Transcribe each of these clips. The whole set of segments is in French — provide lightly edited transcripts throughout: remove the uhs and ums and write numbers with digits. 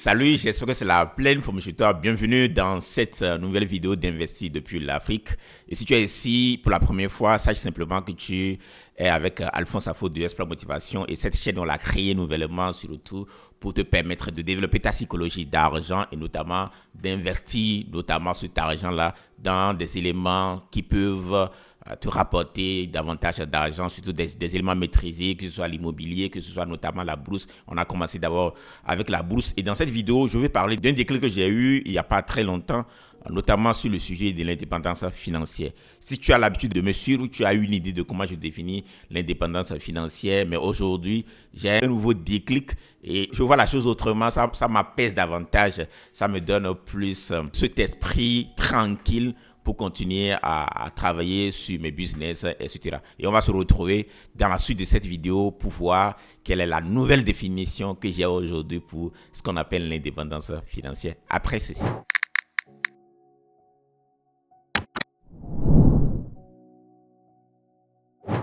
Salut, j'espère que c'est la pleine forme chez toi. Bienvenue dans cette nouvelle vidéo d'Investir depuis l'Afrique. Et si tu es ici pour la première fois, sache simplement que tu es avec Alphonse Afo de Espoir Motivation. Et cette chaîne, on l'a créée nouvellement, surtout pour te permettre de développer ta psychologie d'argent et notamment d'investir notamment cet argent-là dans des éléments qui peuvent te rapporter davantage d'argent, surtout des éléments maîtrisés, que ce soit l'immobilier, que ce soit notamment la bourse. On a commencé d'abord avec la bourse. Et dans cette vidéo, je vais parler d'un déclic que j'ai eu il n'y a pas très longtemps, notamment sur le sujet de l'indépendance financière. Si tu as l'habitude de me suivre, tu as une idée de comment je définis l'indépendance financière, mais aujourd'hui, j'ai un nouveau déclic et je vois la chose autrement, ça m'apaise davantage, ça me donne plus cet esprit tranquille pour continuer à travailler sur mes business, etc. Et on va se retrouver dans la suite de cette vidéo pour voir quelle est la nouvelle définition que j'ai aujourd'hui pour ce qu'on appelle l'indépendance financière. Après ceci.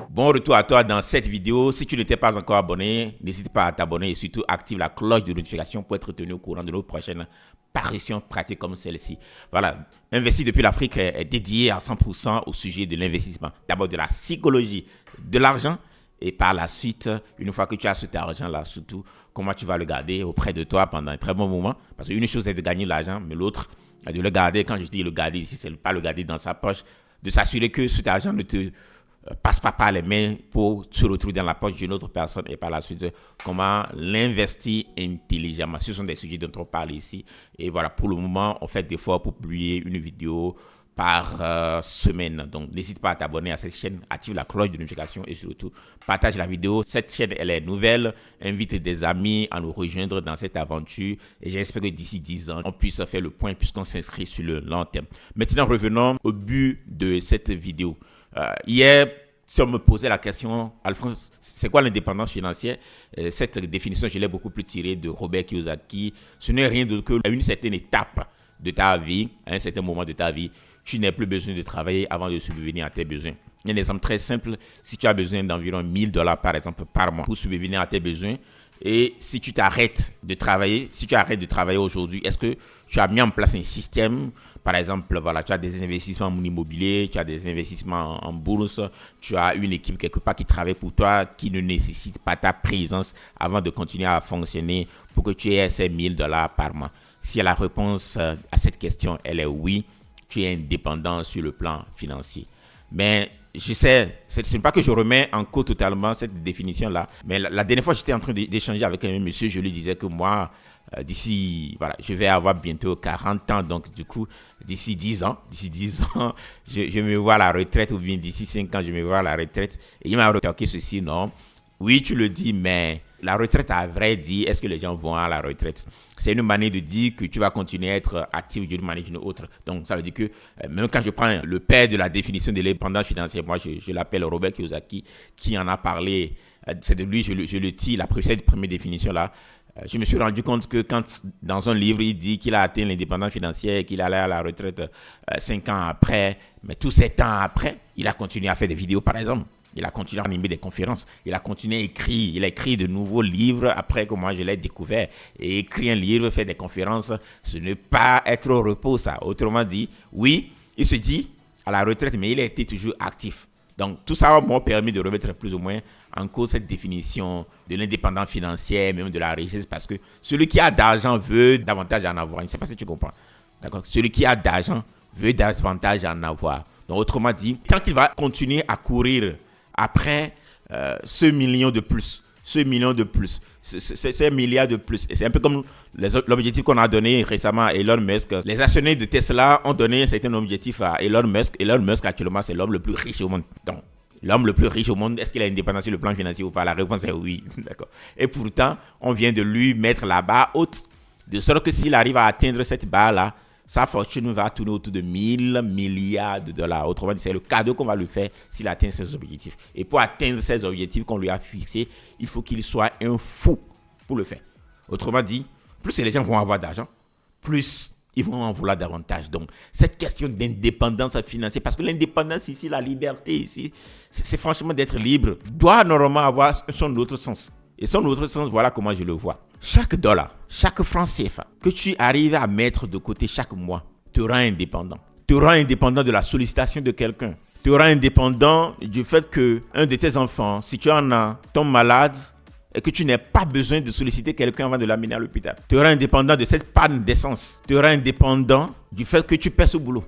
Bon retour à toi dans cette vidéo. Si tu n'étais pas encore abonné, n'hésite pas à t'abonner et surtout active la cloche de notification pour être tenu au courant de nos prochaines parutions pratiques comme celle-ci. Voilà, Investir depuis l'Afrique est dédié à 100% au sujet de l'investissement. D'abord de la psychologie de l'argent et par la suite, une fois que tu as cet argent-là, surtout comment tu vas le garder auprès de toi pendant un très bon moment. Parce qu'une chose est de gagner l'argent, mais l'autre est de le garder. Quand je dis le garder ici, c'est pas le garder dans sa poche, de s'assurer que cet argent ne te passe pas par les mains pour se retrouver dans la poche d'une autre personne et par la suite comment l'investir intelligemment. Ce sont des sujets dont on parle ici et voilà, pour le moment on fait des efforts pour publier une vidéo par semaine. Donc n'hésite pas à t'abonner à cette chaîne, active la cloche de notification et surtout partage la vidéo. Cette chaîne elle est nouvelle, invite des amis à nous rejoindre dans cette aventure et j'espère que d'ici 10 ans on puisse faire le point puisqu'on s'inscrit sur le long terme. Maintenant revenons au but de cette vidéo. Hier, si on me posait la question, Alphonse, c'est quoi l'indépendance financière? Cette définition, je l'ai beaucoup plus tirée de Robert Kiyosaki. Ce n'est rien d'autre qu'à une certaine étape de ta vie, à un certain moment de ta vie, tu n'as plus besoin de travailler avant de subvenir à tes besoins. Un exemple très simple, si tu as besoin d'environ $1000 par exemple par mois pour subvenir à tes besoins, et si tu t'arrêtes de travailler, si tu arrêtes de travailler aujourd'hui, est-ce que tu as mis en place un système? Par exemple, voilà, tu as des investissements en immobilier, tu as des investissements en bourse, tu as une équipe quelque part qui travaille pour toi, qui ne nécessite pas ta présence avant de continuer à fonctionner pour que tu aies ces $1000 par mois. Si la réponse à cette question, elle est oui, tu es indépendant sur le plan financier. Mais je sais, ce n'est pas que je remets en cause totalement cette définition-là, mais la dernière fois, j'étais en train d'échanger avec un monsieur, je lui disais que moi, d'ici, voilà, je vais avoir bientôt 40 ans, donc du coup, d'ici 10 ans, je me vois à la retraite, ou bien d'ici 5 ans, je me vois à la retraite. Et il m'a retoqué ceci, non, oui, tu le dis, mais la retraite, à vrai dire, est-ce que les gens vont à la retraite? C'est une manière de dire que tu vas continuer à être actif d'une manière ou d'une autre. Donc, ça veut dire que même quand je prends le père de la définition de l'indépendance financière, moi, je l'appelle Robert Kiyosaki, qui en a parlé, c'est de lui, je le tire, cette première définition-là. Je me suis rendu compte que quand, dans un livre, il dit qu'il a atteint l'indépendance financière, qu'il allait à la retraite 5 ans après, mais tous ces temps après, il a continué à faire des vidéos, par exemple. Il a continué à animer des conférences. Il a continué à écrire. Il a écrit de nouveaux livres après que moi je l'ai découvert. Et écrire un livre, faire des conférences, ce n'est pas être au repos, ça. Autrement dit, oui, il se dit à la retraite, mais il a été toujours actif. Donc, tout ça m'a permis de remettre plus ou moins en cause cette définition de l'indépendance financière, même de la richesse, parce que celui qui a d'argent veut davantage en avoir. Je ne sais pas si tu comprends. D'accord? Celui qui a d'argent veut davantage en avoir. Donc, autrement dit, tant qu'il va continuer à courir après ce million de plus, ces milliards de plus. Et c'est un peu comme l'objectif qu'on a donné récemment à Elon Musk. Les actionnaires de Tesla ont donné un certain objectif à Elon Musk. Elon Musk, actuellement, c'est l'homme le plus riche au monde. Donc, l'homme le plus riche au monde, est-ce qu'il a une indépendance sur le plan financier ou pas? La réponse est oui. D'accord. Et pourtant, on vient de lui mettre la barre haute, de sorte que s'il arrive à atteindre cette barre-là, sa fortune va tourner autour de 1000 milliards de dollars. Autrement dit, c'est le cadeau qu'on va lui faire s'il atteint ses objectifs. Et pour atteindre ces objectifs qu'on lui a fixés, il faut qu'il soit un fou pour le faire. Autrement dit, plus les gens vont avoir d'argent, plus ils vont en vouloir davantage. Donc, cette question d'indépendance financière, parce que l'indépendance ici, la liberté ici, c'est franchement d'être libre, doit normalement avoir son autre sens. Et son autre sens, voilà comment je le vois. Chaque dollar, chaque franc CFA que tu arrives à mettre de côté chaque mois te rend indépendant. Te rend indépendant de la sollicitation de quelqu'un. Te rend indépendant du fait que un de tes enfants, si tu en as, tombe malade et que tu n'aies pas besoin de solliciter quelqu'un avant de l'amener à l'hôpital. Te rend indépendant de cette panne d'essence. Te rend indépendant du fait que tu perds au boulot.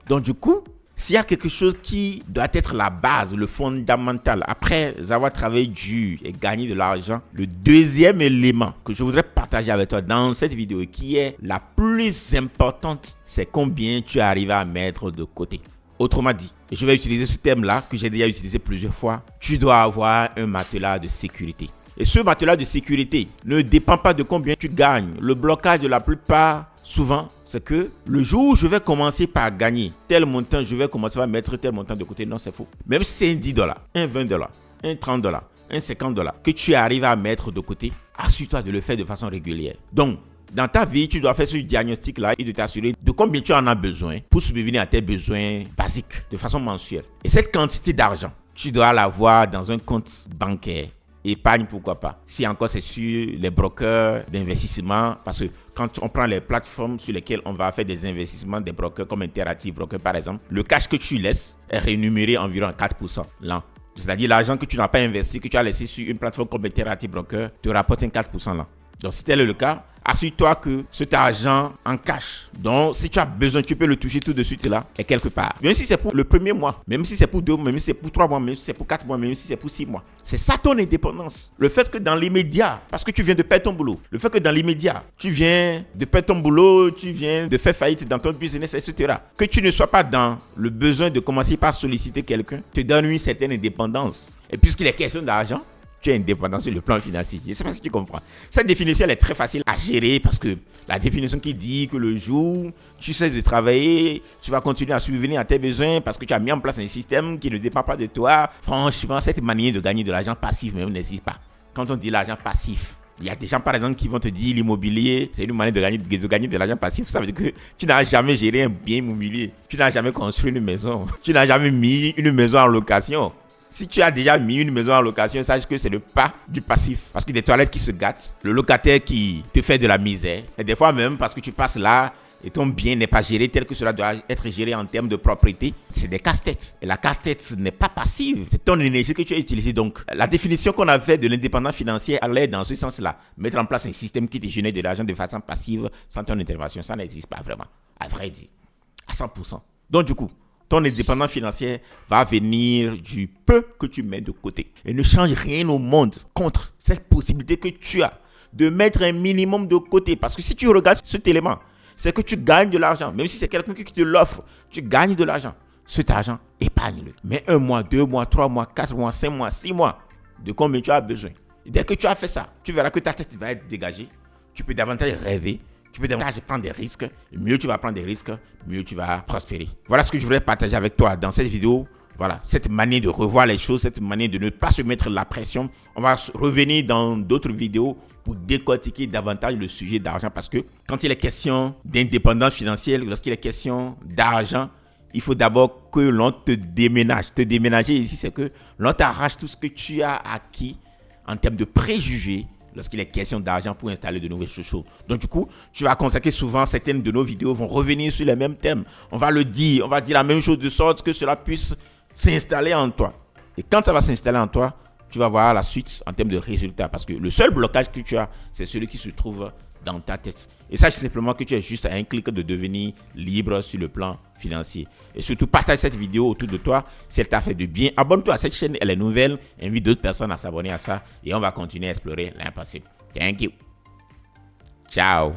Donc du coup, s'il y a quelque chose qui doit être la base, le fondamental, après avoir travaillé dur et gagné de l'argent, le deuxième élément que je voudrais partager avec toi dans cette vidéo qui est la plus importante, c'est combien tu arrives à mettre de côté. Autrement dit, je vais utiliser ce thème-là que j'ai déjà utilisé plusieurs fois. Tu dois avoir un matelas de sécurité. Et ce matelas de sécurité ne dépend pas de combien tu gagnes. Le blocage de la plupart, souvent, c'est que le jour où je vais commencer par gagner tel montant, je vais commencer par mettre tel montant de côté. Non, c'est faux. Même si c'est un $10, un $20, un $30, un $50 que tu arrives à mettre de côté, assure-toi de le faire de façon régulière. Donc, dans ta vie, tu dois faire ce diagnostic-là et de t'assurer de combien tu en as besoin pour subvenir à tes besoins basiques de façon mensuelle. Et cette quantité d'argent, tu dois l'avoir dans un compte bancaire. Épargne, pourquoi pas. Si encore c'est sur les brokers d'investissement, parce que quand on prend les plateformes sur lesquelles on va faire des investissements, des brokers comme Interactive Broker par exemple, le cash que tu laisses est rémunéré environ à 4% l'an. C'est-à-dire l'argent que tu n'as pas investi, que tu as laissé sur une plateforme comme Interactive Broker, te rapporte un 4% l'an. Donc si tel est le cas, assure-toi que cet argent en cash, donc si tu as besoin, tu peux le toucher tout de suite là, et quelque part. Même si c'est pour le premier mois, même si c'est pour 2 mois, même si c'est pour 3 mois, même si c'est pour 4 mois, même si c'est pour 6 mois. C'est ça ton indépendance. Le fait que dans l'immédiat, parce que tu viens de perdre ton boulot, le fait que dans l'immédiat, tu viens de perdre ton boulot, tu viens de faire faillite dans ton business, etc. Que tu ne sois pas dans le besoin de commencer par solliciter quelqu'un, te donne une certaine indépendance. Et puisqu'il est question d'argent, tu es indépendant sur le plan financier. Je ne sais pas si tu comprends. Cette définition, elle est très facile à gérer parce que la définition qui dit que le jour tu cesses de travailler, tu vas continuer à subvenir à tes besoins parce que tu as mis en place un système qui ne dépend pas de toi. Franchement, cette manière de gagner de l'argent passif même n'existe pas. Quand on dit l'argent passif, il y a des gens par exemple qui vont te dire l'immobilier, c'est une manière de gagner de l'argent passif. Ça veut dire que tu n'as jamais géré un bien immobilier. Tu n'as jamais construit une maison. Tu n'as jamais mis une maison en location. Si tu as déjà mis une maison en location, sache que c'est le pas du passif. Parce que des toilettes qui se gâtent, le locataire qui te fait de la misère, et des fois même parce que tu passes là et ton bien n'est pas géré tel que cela doit être géré en termes de propriété, c'est des casse-têtes. Et la casse-tête n'est pas passive, c'est ton énergie que tu as utilisée. Donc, la définition qu'on a faite de l'indépendance financière allait dans ce sens-là. Mettre en place un système qui te génère de l'argent de façon passive sans ton intervention, ça n'existe pas vraiment, à vrai dire, à 100%. Donc du coup, ton indépendance financière va venir du peu que tu mets de côté. Et ne change rien au monde contre cette possibilité que tu as de mettre un minimum de côté. Parce que si tu regardes cet élément, c'est que tu gagnes de l'argent. Même si c'est quelqu'un qui te l'offre, tu gagnes de l'argent. Cet argent, épargne-le. Mais 1 mois, 2 mois, 3 mois, 4 mois, 5 mois, 6 mois, de combien tu as besoin. Et dès que tu as fait ça, tu verras que ta tête va être dégagée. Tu peux davantage rêver. Tu peux davantage prendre des risques. Mieux tu vas prendre des risques, mieux tu vas prospérer. Voilà ce que je voulais partager avec toi dans cette vidéo. Voilà, cette manière de revoir les choses, cette manière de ne pas se mettre la pression. On va revenir dans d'autres vidéos pour décortiquer davantage le sujet d'argent. Parce que quand il est question d'indépendance financière, lorsqu'il est question d'argent, il faut d'abord que l'on te déménage. Te déménager ici, c'est que l'on t'arrache tout ce que tu as acquis en termes de préjugés lorsqu'il est question d'argent pour installer de nouvelles choses. Donc du coup, tu vas constater souvent certaines de nos vidéos vont revenir sur les mêmes thèmes. On va le dire, on va dire la même chose de sorte que cela puisse s'installer en toi. Et quand ça va s'installer en toi, tu vas voir la suite en termes de résultats. Parce que le seul blocage que tu as, c'est celui qui se trouve dans ta tête. Et sache simplement que tu es juste à un clic de devenir libre sur le plan financier. Et surtout, partage cette vidéo autour de toi si elle t'a fait du bien. Abonne-toi à cette chaîne, elle est nouvelle. Invite d'autres personnes à s'abonner à ça. Et on va continuer à explorer l'impossible. Thank you. Ciao.